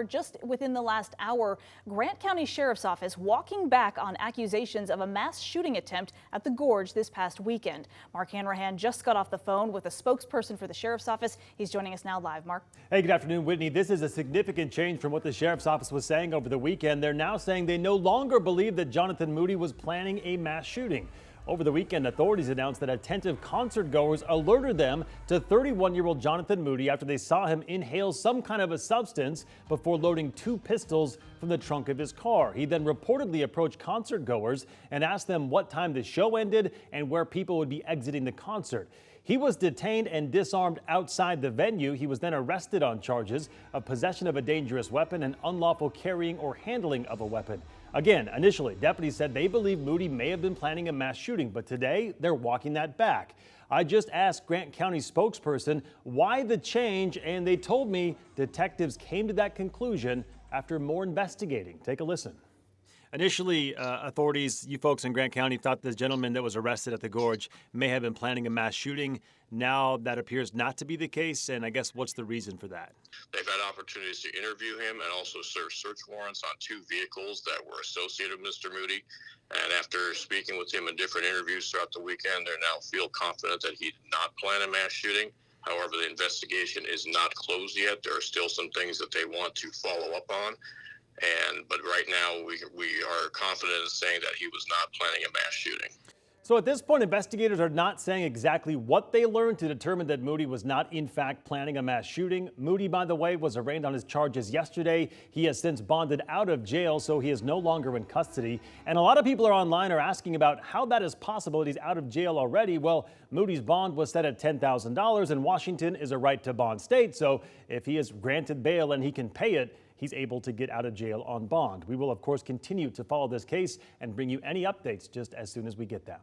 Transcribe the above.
Just within the last hour, Grant County Sheriff's Office walking back on accusations of a mass shooting attempt at the Gorge this past weekend. Mark Hanrahan just got off the phone with a spokesperson for the Sheriff's Office. He's joining us now live. Mark. Hey, good afternoon, Whitney. This is a significant change from what the Sheriff's Office was saying over the weekend. They're now saying they no longer believe that Jonathan Moody was planning a mass shooting. Over the weekend, authorities announced that attentive concert goers alerted them to 31-year-old Jonathan Moody after they saw him inhale some kind of a substance before loading 2 pistols from the trunk of his car. He then reportedly approached concert goers and asked them what time the show ended and where people would be exiting the concert. He was detained and disarmed outside the venue. He was then arrested on charges of possession of a dangerous weapon and unlawful carrying or handling of a weapon. Again, initially, deputies said they believe Moody may have been planning a mass shooting, but today they're walking that back. I just asked Grant County spokesperson why the change, and they told me detectives came to that conclusion after more investigating. Take a listen. Initially, authorities, you folks in Grant County, thought the gentleman that was arrested at the Gorge may have been planning a mass shooting. Now that appears not to be the case, and I guess what's the reason for that? They've had opportunities to interview him and also serve search warrants on 2 vehicles that were associated with Mr. Moody. And after speaking with him in different interviews throughout the weekend, they now feel confident that he did not plan a mass shooting. However, the investigation is not closed yet. There are still some things that they want to follow up on. But right now, we are confident in saying that he was not planning a mass shooting. So at this point, investigators are not saying exactly what they learned to determine that Moody was not, in fact, planning a mass shooting. Moody, by the way, was arraigned on his charges yesterday. He has since bonded out of jail, so he is no longer in custody. And a lot of people online are asking about how that is possible that he's out of jail already. Well, Moody's bond was set at $10,000, and Washington is a right-to-bond state. So if he is granted bail and he can pay it, he's able to get out of jail on bond. We will, of course, continue to follow this case and bring you any updates just as soon as we get them.